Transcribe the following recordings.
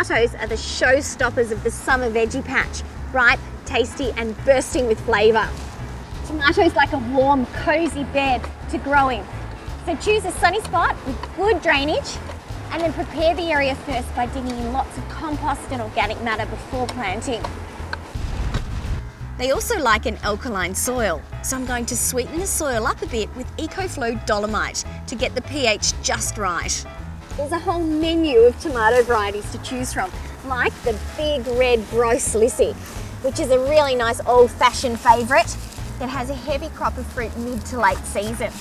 Tomatoes are the showstoppers of the summer veggie patch. Ripe, tasty and bursting with flavour. Tomatoes like a warm, cosy bed to grow in. So choose a sunny spot with good drainage and then prepare the area first by digging in lots of compost and organic matter before planting. They also like an alkaline soil, so I'm going to sweeten the soil up a bit with EcoFlow Dolomite to get the pH just right. There's a whole menu of tomato varieties to choose from, like the big red gross Lissy, which is a really nice old-fashioned favourite that has a heavy crop of fruit mid to late season.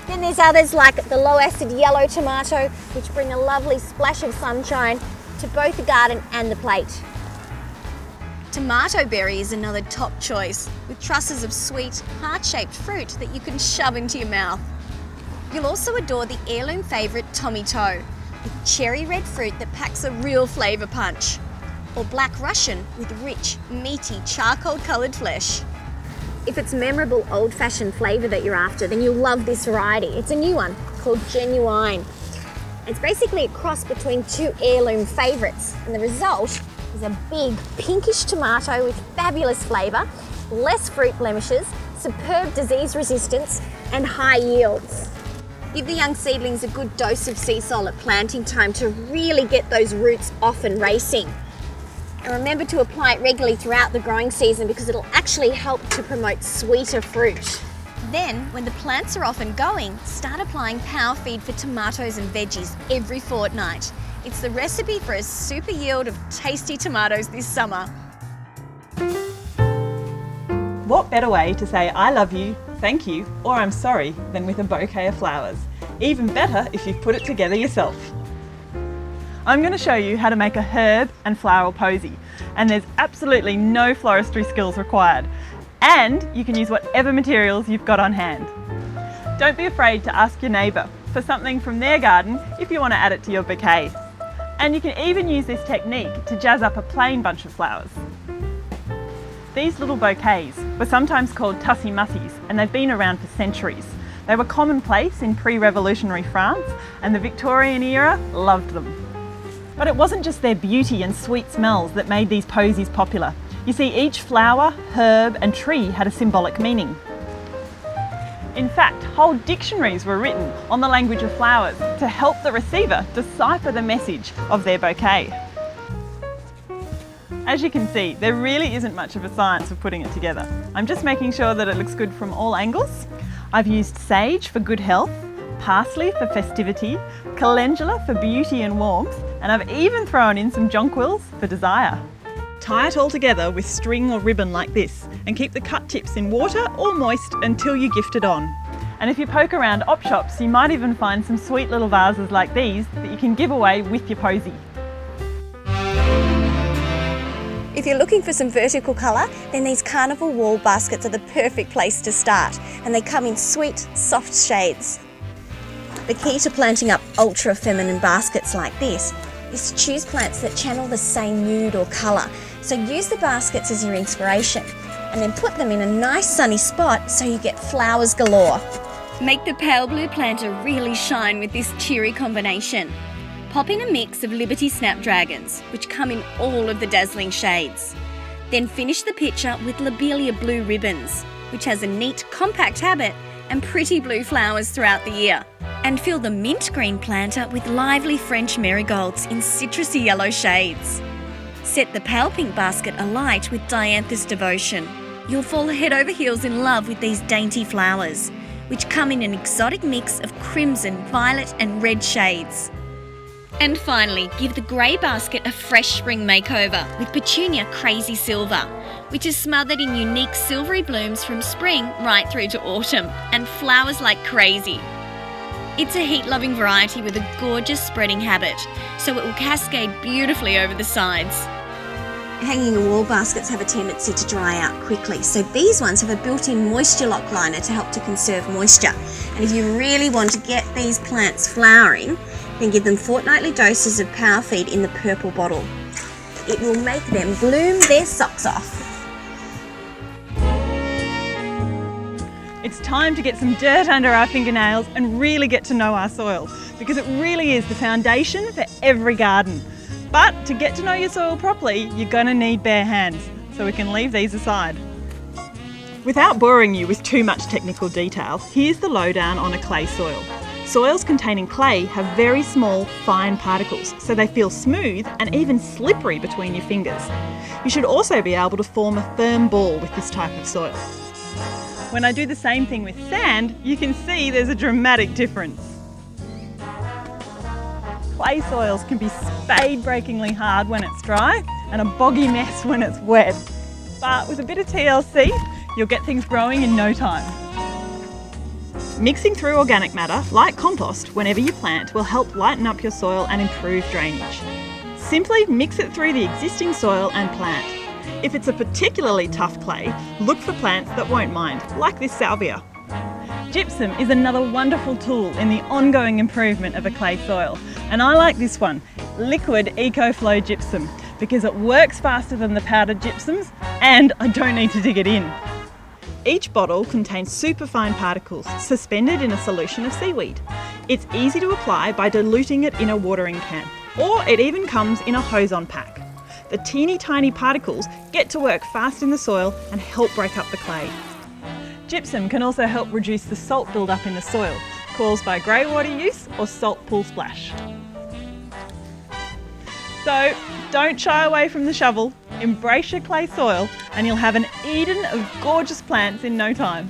Then there's others like the low-acid yellow tomato, which bring a lovely splash of sunshine to both the garden and the plate. Tomato berry is another top choice, with trusses of sweet, heart-shaped fruit that you can shove into your mouth. You'll also adore the heirloom favourite Tommy Toe, with cherry red fruit that packs a real flavour punch, or Black Russian with rich, meaty, charcoal-coloured flesh. If it's memorable old-fashioned flavour that you're after, then you'll love this variety. It's a new one called Genuine. It's basically a cross between two heirloom favourites, and the result is a big pinkish tomato with fabulous flavour, less fruit blemishes, superb disease resistance and high yields. Give the young seedlings a good dose of sea salt at planting time to really get those roots off and racing. And remember to apply it regularly throughout the growing season because it'll actually help to promote sweeter fruit. Then, when the plants are off and going, start applying power feed for tomatoes and veggies every fortnight. It's the recipe for a super yield of tasty tomatoes this summer. What better way to say I love you, thank you, or I'm sorry than with a bouquet of flowers. Even better if you've put it together yourself. I'm going to show you how to make a herb and floral posy, and there's absolutely no floristry skills required. And you can use whatever materials you've got on hand. Don't be afraid to ask your neighbour for something from their garden if you want to add it to your bouquet. And you can even use this technique to jazz up a plain bunch of flowers. These little bouquets were sometimes called tussie mussies, and they've been around for centuries. They were commonplace in pre-revolutionary France, and the Victorian era loved them. But it wasn't just their beauty and sweet smells that made these posies popular. You see, each flower, herb and tree had a symbolic meaning. In fact, whole dictionaries were written on the language of flowers to help the receiver decipher the message of their bouquet. As you can see, there really isn't much of a science of putting it together. I'm just making sure that it looks good from all angles. I've used sage for good health, parsley for festivity, calendula for beauty and warmth, and I've even thrown in some jonquils for desire. Tie it all together with string or ribbon like this and keep the cut tips in water or moist until you gift it on. And if you poke around op shops, you might even find some sweet little vases like these that you can give away with your posy. If you're looking for some vertical colour, then these carnival wall baskets are the perfect place to start, and they come in sweet, soft shades. The key to planting up ultra feminine baskets like this is to choose plants that channel the same mood or colour. So use the baskets as your inspiration and then put them in a nice sunny spot so you get flowers galore. Make the pale blue planter really shine with this cheery combination. Pop in a mix of Liberty Snapdragons, which come in all of the dazzling shades. Then finish the picture with Lobelia Blue Ribbons, which has a neat, compact habit and pretty blue flowers throughout the year. And fill the mint green planter with lively French marigolds in citrusy yellow shades. Set the pale pink basket alight with Dianthus Devotion. You'll fall head over heels in love with these dainty flowers, which come in an exotic mix of crimson, violet and red shades. And finally, give the grey basket a fresh spring makeover with Petunia Crazy Silver, which is smothered in unique silvery blooms from spring right through to autumn and flowers like crazy. It's a heat-loving variety with a gorgeous spreading habit, so it will cascade beautifully over the sides. Hanging wall baskets have a tendency to dry out quickly, so these ones have a built-in moisture lock liner to help to conserve moisture. And if you really want to get these plants flowering, then give them fortnightly doses of power feed in the purple bottle. It will make them bloom their socks off. It's time to get some dirt under our fingernails and really get to know our soil, because it really is the foundation for every garden. But to get to know your soil properly, you're going to need bare hands, so we can leave these aside. Without boring you with too much technical detail, here's the lowdown on a clay soil. Soils containing clay have very small, fine particles, so they feel smooth and even slippery between your fingers. You should also be able to form a firm ball with this type of soil. When I do the same thing with sand, you can see there's a dramatic difference. Clay soils can be spade-breakingly hard when it's dry and a boggy mess when it's wet. But with a bit of TLC, you'll get things growing in no time. Mixing through organic matter, like compost, whenever you plant will help lighten up your soil and improve drainage. Simply mix it through the existing soil and plant. If it's a particularly tough clay, look for plants that won't mind, like this salvia. Gypsum is another wonderful tool in the ongoing improvement of a clay soil, and I like this one, Liquid EcoFlow Gypsum, because it works faster than the powdered gypsums and I don't need to dig it in. Each bottle contains superfine particles suspended in a solution of seaweed. It's easy to apply by diluting it in a watering can, or it even comes in a hose-on pack. The teeny tiny particles get to work fast in the soil and help break up the clay. Gypsum can also help reduce the salt build-up in the soil, caused by grey water use or salt pool splash. So don't shy away from the shovel, embrace your clay soil and you'll have an Eden of gorgeous plants in no time.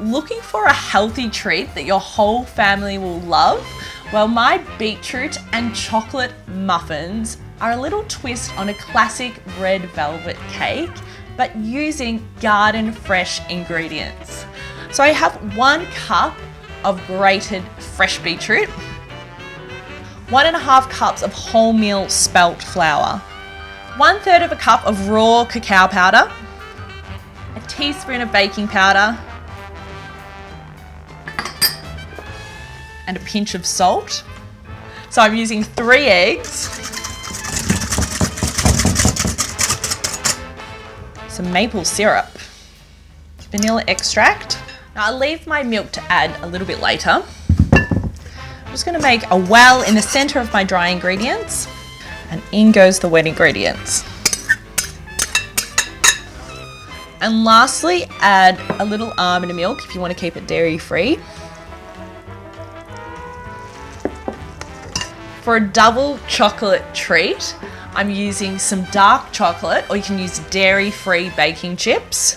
Looking for a healthy treat that your whole family will love? Well, my beetroot and chocolate muffins are a little twist on a classic red velvet cake, but using garden fresh ingredients. So I have 1 cup of grated fresh beetroot, 1.5 cups of wholemeal spelt flour, 1/3 of a cup of raw cacao powder, a teaspoon of baking powder, and a pinch of salt. So I'm using 3 eggs, some maple syrup, vanilla extract. Now I'll leave my milk to add a little bit later. I'm just going to make a well in the center of my dry ingredients, and in goes the wet ingredients. And lastly, add a little almond milk if you want to keep it dairy free. For a double chocolate treat, I'm using some dark chocolate, or you can use dairy-free baking chips,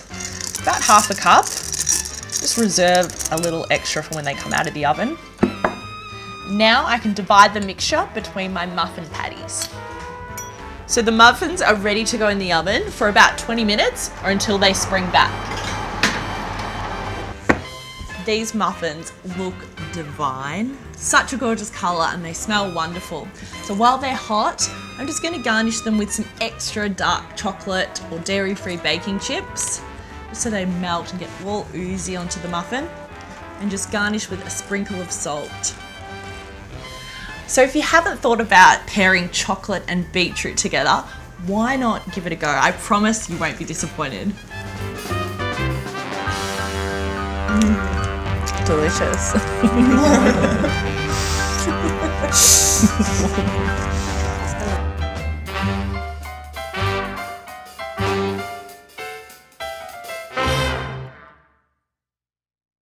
about 1/2 cup. Just reserve a little extra for when they come out of the oven. Now I can divide the mixture between my muffin patties. So the muffins are ready to go in the oven for about 20 minutes or until they spring back. These muffins look divine. Such a gorgeous colour and they smell wonderful. So while they're hot, I'm just going to garnish them with some extra dark chocolate or dairy-free baking chips, just so they melt and get all oozy onto the muffin, and just garnish with a sprinkle of salt. So if you haven't thought about pairing chocolate and beetroot together, why not give it a go? I promise you won't be disappointed. Delicious.